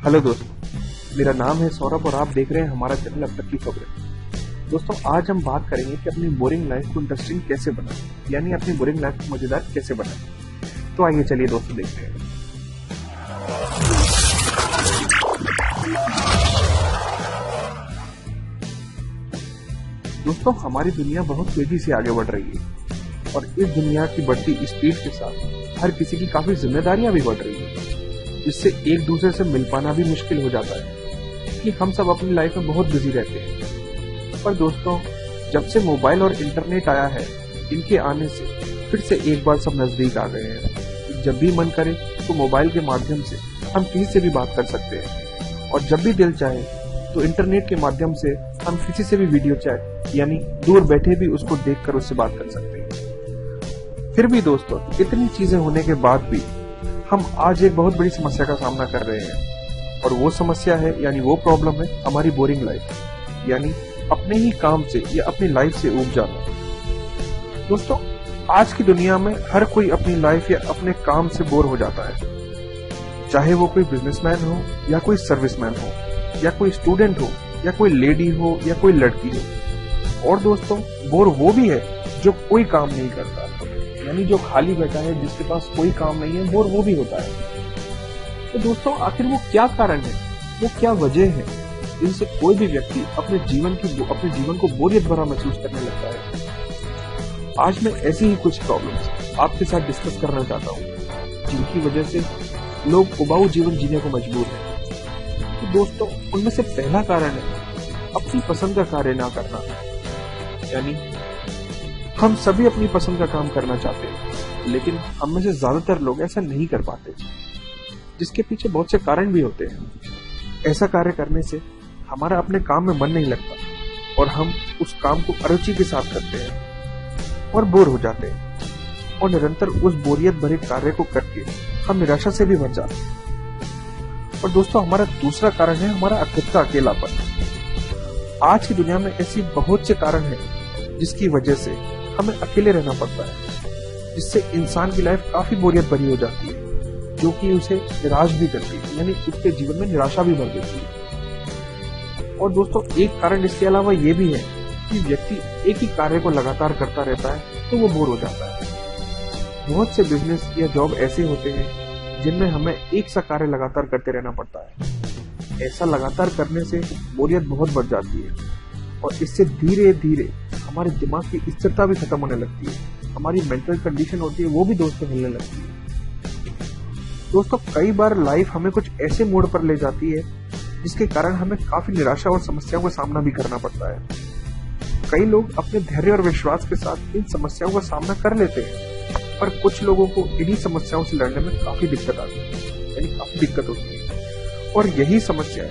Hello दोस्तों, मेरा नाम है सौरभ और आप देख रहे हैं हमारा चैनल अब तक की खबरें। दोस्तों, आज हम बात करेंगे कि अपनी बोरिंग लाइफ को इंटरेस्टिंग कैसे बनाएं, यानी अपनी बोरिंग लाइफ को मजेदार कैसे बनाएं। तो आइए चलिए दोस्तों देखते हैं। दोस्तों, हमारी दुनिया बहुत तेजी से आगे बढ़ रही है और इस दुनिया की बढ़ती स्पीड के साथ हर किसी की काफी जिम्मेदारियां भी बढ़ रही है, जिससे एक दूसरे से मिल पाना भी मुश्किल हो जाता है कि हम सब अपनी लाइफ में बहुत बिजी रहते हैं। पर दोस्तों, जब से मोबाइल और इंटरनेट आया है, इनके आने से फिर से एक बार सब नजदीक आ गए हैं। जब भी मन करे तो मोबाइल के माध्यम से हम किसी से भी बात कर सकते हैं और जब भी दिल चाहे तो इंटरनेट के माध्यम से हम किसी से भी वीडियो चैट यानी दूर बैठे भी उसको देखकर उससे बात कर सकते हैं। फिर भी दोस्तों, इतनी चीजें होने के बाद भी हम आज एक बहुत बड़ी समस्या का सामना कर रहे हैं और वो समस्या है यानी वो प्रॉब्लम है हमारी बोरिंग लाइफ, यानी अपने ही काम से या अपनी लाइफ से ऊब जाना। दोस्तों, आज की दुनिया में हर कोई अपनी लाइफ या अपने काम से बोर हो जाता है, चाहे वो कोई बिजनेसमैन हो या कोई सर्विसमैन हो या कोई स्टूडेंट हो या कोई लेडी हो या कोई लड़की हो। और दोस्तों, बोर वो भी है जो कोई काम नहीं करता, यानी जो खाली बैठा है, जिसके पास कोई काम नहीं है, बोर वो भी होता है। तो दोस्तों, आखिर वो क्या कारण है, वो क्या वजह है जिनसे कोई भी व्यक्ति अपने जीवन को बोरियत भरा महसूस करने लगता है। आज मैं ऐसी ही कुछ प्रॉब्लम्स आपके साथ डिस्कस करना चाहता हूँ जिनकी वजह से लोग उबाऊ जीवन जीने को मजबूर हैं। तो दोस्तों, उनमें से पहला कारण है अपनी पसंद का कार्य ना करना, यानी हम सभी अपनी पसंद का काम करना चाहते हैं, लेकिन हम में से ज्यादातर लोग ऐसा नहीं कर पाते, जिसके पीछे बहुत से कारण भी होते हैं। ऐसा कार्य करने से हमारा अपने काम में मन नहीं लगता और हम उस काम को अरुचि के साथ करते हैं और बोर हो जाते हैं और निरंतर उस बोरियत भरे कार्य को करके हम निराशा से भी भर जाते हैं। और दोस्तों, हमारा दूसरा कारण है हमारा खुद का अकेलापन। आज की दुनिया में ऐसी बहुत से कारण हैं जिसकी वजह से हमें अकेले रहना पड़ता है, जिससे इंसान की लाइफ काफी बोरियत भरी हो जाती है, जो कि उसे निराश भी करती है, यानी उसके जीवन में निराशा भी भर देती है। और दोस्तों, एक कारण इसके अलावा ये भी है कि व्यक्ति एक ही कार्य को लगातार करता रहता है तो वो बोर हो जाता है। बहुत से बिजनेस या जॉब ऐसे होते हैं जिनमें हमें एक सा कार्य लगातार करते रहना पड़ता है। ऐसा लगातार करने से बोरियत बहुत बढ़ जाती है और इससे धीरे धीरे हमारे दिमाग की स्थिरता भी खत्म होने लगती है, हमारी मेंटल कंडीशन होती है वो भी दोस्तों हिलने लगती है। दोस्तों, कई बार लाइफ हमें कुछ ऐसे मोड़ पर ले जाती है जिसके कारण हमें काफी निराशा और समस्याओं का सामना भी करना पड़ता है। कई लोग अपने धैर्य और विश्वास के साथ इन समस्याओं का सामना कर लेते हैं, पर कुछ लोगों को इन्हीं समस्याओं से लड़ने में काफी दिक्कत आती है, यानी काफी दिक्कत होती है और यही समस्याएं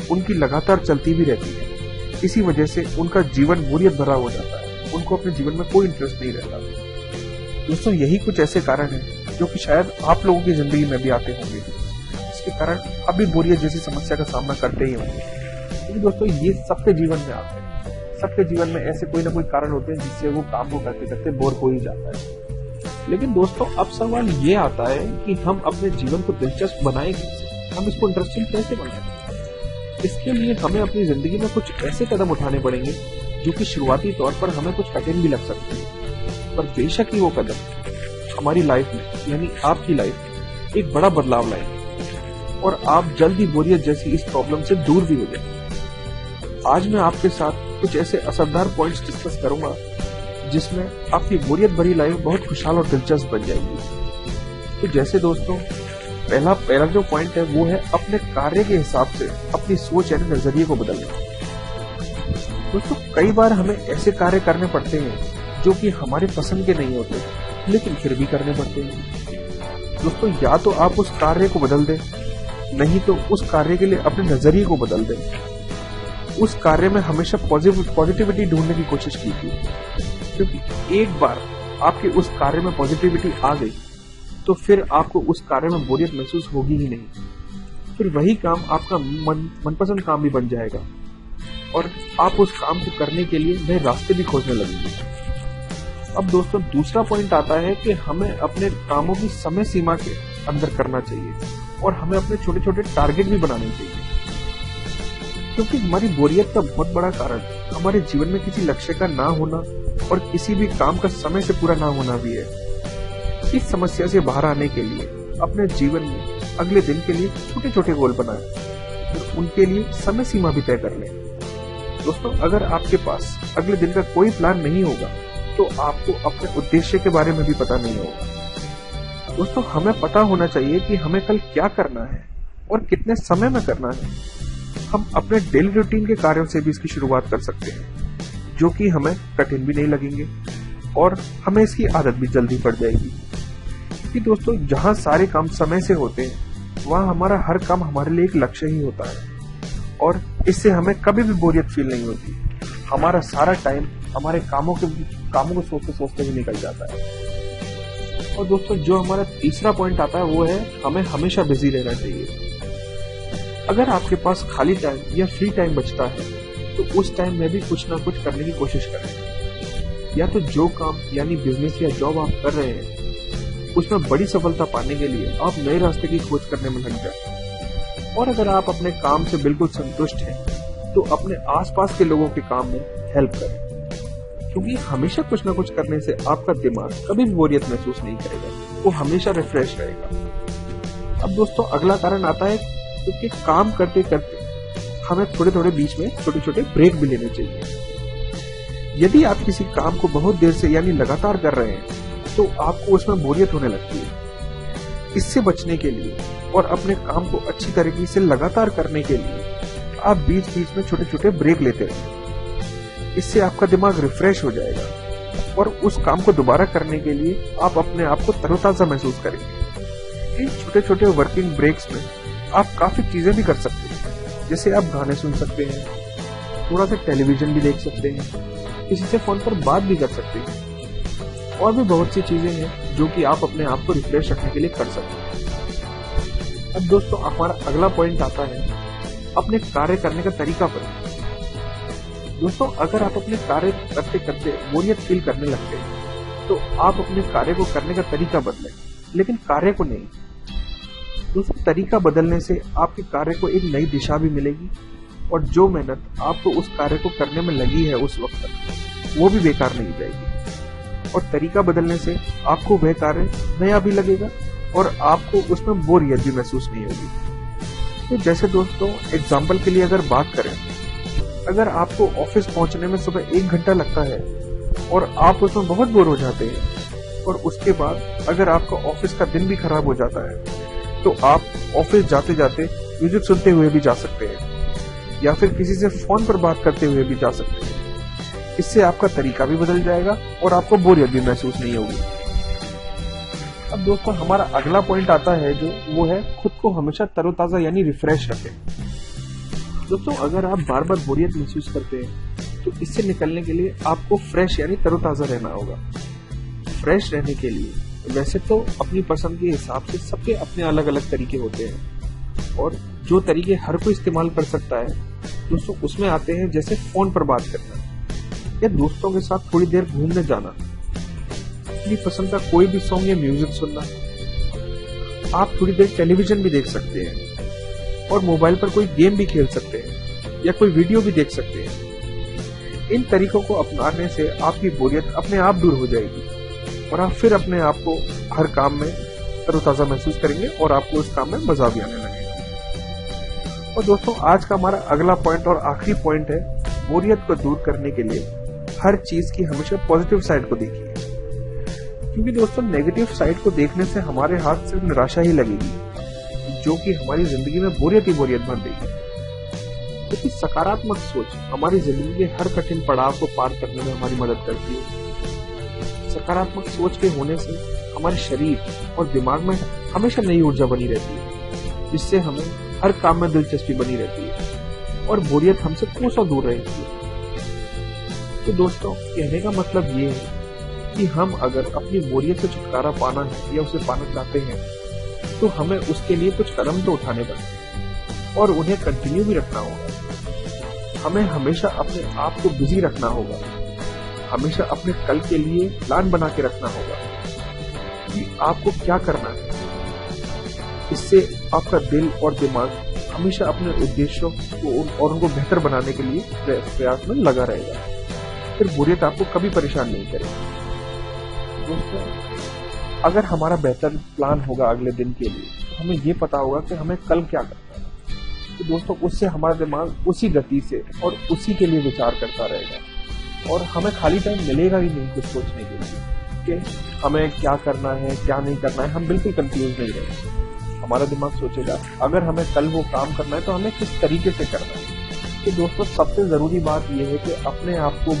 उनकी लगातार चलती भी रहती है। इसी वजह से उनका जीवन बोरियत भरा हो जाता है, उनको अपने जीवन में कोई इंटरेस्ट नहीं रहता। दोस्तों, यही कुछ ऐसे कारण हैं जो कि शायद आप लोगों की जिंदगी में भी आते होंगे, जिसके कारण आप भी बोरियत जैसी समस्या का सामना करते ही होंगे। क्योंकि दोस्तों, ये सबके जीवन में आते हैं, सबके जीवन में ऐसे कोई ना कोई कारण होते हैं जिससे वो काम को करते करते बोर हो ही जाता है। लेकिन दोस्तों, अब सवाल ये आता है कि हम अपने जीवन को दिलचस्प बनाए कैसे, हम इसको इंटरेस्टिंग कैसे बनाएं। इसके लिए हमें अपनी जिंदगी में कुछ ऐसे कदम उठाने पड़ेंगे जो कि शुरुआती तौर पर हमें कुछ कठिन भी लग सकते हैं, पर बेशक ही वो कदम हमारी लाइफ में, यानी आपकी लाइफ में एक बड़ा बदलाव लाएंगे और आप जल्द ही बोरियत जैसी इस प्रॉब्लम से दूर भी हो जाएंगे। आज मैं आपके साथ कुछ ऐसे असरदार पॉइंट्स डिस्कस करूंगा जिसमें आपकी बोरियत भरी लाइफ बहुत खुशहाल और दिलचस्प बन जाएगी। तो जैसे दोस्तों, पहला जो पॉइंट है वो है अपने कार्य के हिसाब से अपनी सोच यानी नजरिए को बदलना। दोस्तों, कई बार हमें ऐसे कार्य करने पड़ते हैं जो कि हमारे पसंद के नहीं होते, लेकिन फिर भी करने पड़ते हैं। दोस्तों, या तो आप उस कार्य को बदल दें, नहीं तो उस कार्य के लिए अपने नजरिए को बदल दें। उस कार्य में हमेशा पॉजिटिविटी ढूंढने की कोशिश कीजिए, क्योंकि एक बार आपके उस कार्य में पॉजिटिविटी आ गई तो फिर आपको उस कार्य में बोरियत महसूस होगी ही नहीं। फिर वही काम आपका मनपसंद काम भी बन जाएगा और आप उस काम को करने के लिए नए रास्ते भी खोजने लगेंगे। अब दोस्तों, दूसरा पॉइंट आता है कि हमें अपने कामों की समय सीमा के अंदर करना चाहिए और हमें अपने छोटे छोटे टारगेट भी बनाने चाहिए, क्योंकि हमारी बोरियत का बहुत बड़ा कारण हमारे जीवन में किसी लक्ष्य का ना होना और किसी भी काम का समय से पूरा ना होना भी है। इस समस्या से बाहर आने के लिए अपने जीवन में अगले दिन के लिए छोटे छोटे गोल बनाएं और उनके लिए समय सीमा भी तय कर लें। दोस्तों, अगर आपके पास अगले दिन का कोई प्लान नहीं होगा तो आपको अपने उद्देश्य के बारे में भी पता नहीं होगा। दोस्तों, हमें पता होना चाहिए कि हमें कल क्या करना है और कितने समय में करना है। हम अपने डेली रूटीन के कार्यों से भी इसकी शुरुआत कर सकते हैं, जो कि हमें कठिन भी नहीं लगेंगे और हमें इसकी आदत भी जल्दी पड़ जाएगी। क्योंकि दोस्तों, जहाँ सारे काम समय से होते हैं वहाँ हमारा हर काम हमारे लिए एक लक्ष्य ही होता है और इससे हमें कभी भी बोरियत फील नहीं होती। हमारा सारा टाइम हमारे कामों को सोचते सोचते ही निकल जाता है। और दोस्तों, जो हमारा तीसरा पॉइंट आता है वो है हमें हमेशा बिजी रहना चाहिए। अगर आपके पास खाली टाइम या फ्री टाइम बचता है तो उस टाइम में भी कुछ ना कुछ करने की कोशिश करें। या तो जो काम यानी बिजनेस या जॉब आप कर रहे हैं उसमें बड़ी सफलता पाने के लिए आप नए रास्ते की खोज करने में लग जाए। और अगर आप अपने काम से बिल्कुल संतुष्ट हैं तो अपने आसपास के लोगों के काम में हेल्प करें, क्योंकि हमेशा कुछ ना कुछ करने से आपका दिमाग कभी भी बोरियत महसूस नहीं करेगा, वो हमेशा रिफ्रेश रहेगा। अब दोस्तों, अगला कारण आता है क्योंकि काम करते करते हमें थोड़े थोड़े बीच में छोटे छोटे ब्रेक भी लेने चाहिए। यदि आप किसी काम को बहुत देर से यानी लगातार कर रहे हैं तो आपको उसमें बोरियत होने लगती है। इससे बचने के लिए और अपने काम को अच्छी तरीके से लगातार करने के लिए आप बीच बीच में छोटे छोटे ब्रेक लेते रहें। इससे आपका दिमाग रिफ्रेश हो जाएगा और उस काम को दोबारा करने के लिए आप अपने आप को तरोताजा महसूस करेंगे। इन छोटे छोटे वर्किंग ब्रेक्स में आप काफी चीजें भी कर सकते हैं, जैसे आप गाने सुन सकते हैं, थोड़ा सा टेलीविजन भी देख सकते हैं, किसी से फोन पर बात भी कर सकते हैं और भी बहुत सी चीजें हैं जो कि आप अपने आप को रिफ्रेश रखने के लिए कर सकते हैं। अब दोस्तों, हमारा अगला पॉइंट आता है अपने कार्य करने का तरीका बदलें। दोस्तों, अगर आप अपने कार्य करते करते बोरियत फील करने लगते हैं तो आप अपने कार्य को करने का तरीका बदलें, लेकिन कार्य को नहीं। दोस्तों, तरीका बदलने से आपके कार्य को एक नई दिशा भी मिलेगी और जो मेहनत आपको उस कार्य को करने में लगी है उस वक्त तक, वो भी बेकार नहीं जाएगी। और तरीका बदलने से आपको वह कार्य नया भी लगेगा और आपको उसमें बोरियत भी महसूस नहीं होगी। तो जैसे दोस्तों, एग्जाम्पल के लिए अगर बात करें, अगर आपको ऑफिस पहुंचने में सुबह 1 घंटा लगता है और आप उसमें बहुत बोर हो जाते हैं और उसके बाद अगर आपका ऑफिस का दिन भी खराब हो जाता है तो आप ऑफिस जाते जाते म्यूजिक सुनते हुए भी जा सकते हैं या फिर किसी से फोन पर बात करते हुए भी जा सकते हैं। इससे आपका तरीका भी बदल जाएगा और आपको बोरियत भी महसूस नहीं होगी। अब दोस्तों, हमारा अगला पॉइंट आता है जो वो है खुद को हमेशा तरोताजा यानी रिफ्रेश रखें। दोस्तों, अगर आप बार बार बोरियत महसूस करते हैं तो इससे निकलने के लिए आपको फ्रेश यानी तरोताजा रहना होगा। फ्रेश रहने के लिए वैसे तो अपनी पसंद के हिसाब से सबके अपने अलग अलग तरीके होते हैं और जो तरीके हर कोई इस्तेमाल कर सकता है दोस्तों, उसमें आते हैं जैसे फोन पर बात करना या दोस्तों के साथ थोड़ी देर घूमने जाना, अपनी पसंद का कोई भी सॉन्ग या म्यूजिक सुनना। आप थोड़ी देर टेलीविजन भी देख सकते हैं और मोबाइल पर कोई गेम भी खेल सकते हैं या कोई वीडियो भी देख सकते हैं। इन तरीकों को अपनाने से आपकी बोरियत अपने आप दूर हो जाएगी और आप फिर अपने आप को हर काम में तरोताजा महसूस करेंगे और आपको उस काम में मजा भी आने लगेगा। और दोस्तों, आज का हमारा अगला पॉइंट और आखिरी पॉइंट है, बोरियत को दूर करने के लिए हर चीज की हमेशा पॉजिटिव साइड को देखिए, क्योंकि दोस्तों नेगेटिव साइड को देखने से हमारे हाथ सिर्फ निराशा ही लगेगी, जो कि हमारी जिंदगी में बोरियत ही बोरियत भर देगी। क्योंकि सकारात्मक सोच हमारी जिंदगी के हर कठिन पड़ाव को पार करने में हमारी मदद करती है। सकारात्मक सोच के होने से हमारे शरीर और दिमाग में हमेशा नई ऊर्जा बनी रहती है, जिससे हमें हर काम में दिलचस्पी बनी रहती है और बोरियत हमसे कोसों दूर रहती है। तो दोस्तों, कहने का मतलब ये है कि हम अगर अपनी बोरियत से छुटकारा पाना है या उसे पाना चाहते हैं तो हमें उसके लिए कुछ कदम तो उठाने पड़ेंगे और उन्हें कंटिन्यू भी रखना होगा। हमें हमेशा अपने आप को बिजी रखना होगा, हमेशा अपने कल के लिए प्लान बना के रखना होगा कि आपको क्या करना है। इससे आपका दिल और दिमाग हमेशा अपने उद्देश्यों को और उनको बेहतर बनाने के लिए प्रयास में लगा रहेगा। फिर बोरियत आपको कभी परेशान नहीं करेगी। दोस्तों, अगर हमारा बेहतर प्लान होगा अगले दिन के लिए, तो हमें ये पता होगा कि हमें कल क्या करना है। तो दोस्तों, उससे हमारा दिमाग उसी गति से और उसी के लिए विचार करता रहेगा और हमें खाली टाइम मिलेगा ही नहीं कुछ सोचने के लिए कि हमें क्या करना है क्या नहीं करना है। हम बिल्कुल कंफ्यूज नहीं रहेंगे। हमारा दिमाग सोचेगा अगर हमें कल वो काम करना है तो हमें किस तरीके से करना है। तो दोस्तों, सबसे ज़रूरी बात यह है कि अपने आप को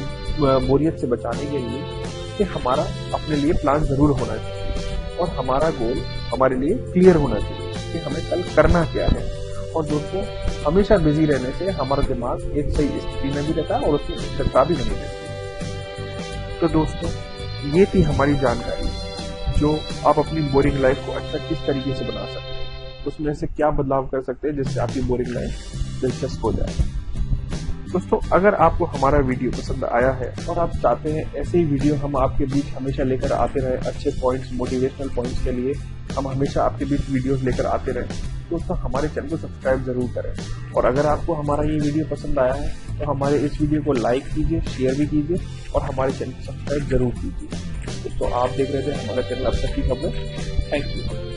बोरियत से बचाने के लिए कि हमारा अपने लिए प्लान ज़रूर होना चाहिए और हमारा गोल हमारे लिए क्लियर होना चाहिए कि हमें कल करना क्या है। और दोस्तों, हमेशा बिजी रहने से हमारा दिमाग एक सही स्थिति में भी रहता है और उसमें स्थिरता भी नहीं रहती। तो दोस्तों, ये थी हमारी जानकारी जो आप अपनी बोरिंग लाइफ को अच्छा किस तरीके से बना सकते हैं, उसमें से क्या बदलाव कर सकते हैं जिससे आपकी बोरिंग लाइफ दिलचस्प हो जाए। दोस्तों, अगर आपको हमारा वीडियो पसंद आया है और आप चाहते हैं ऐसे ही वीडियो हम आपके बीच हमेशा लेकर आते रहे, अच्छे पॉइंट्स, मोटिवेशनल पॉइंट्स के लिए हम हमेशा आपके बीच वीडियोस लेकर आते रहे, दोस्तों हमारे चैनल को सब्सक्राइब जरूर करें। और अगर आपको हमारा ये वीडियो पसंद आया है तो हमारे इस वीडियो को लाइक कीजिए, शेयर भी कीजिए और हमारे चैनल को सब्सक्राइब जरूर कीजिए। दोस्तों, आप देख रहे थे हमारा चैनल अब तक की खबर। Thank you.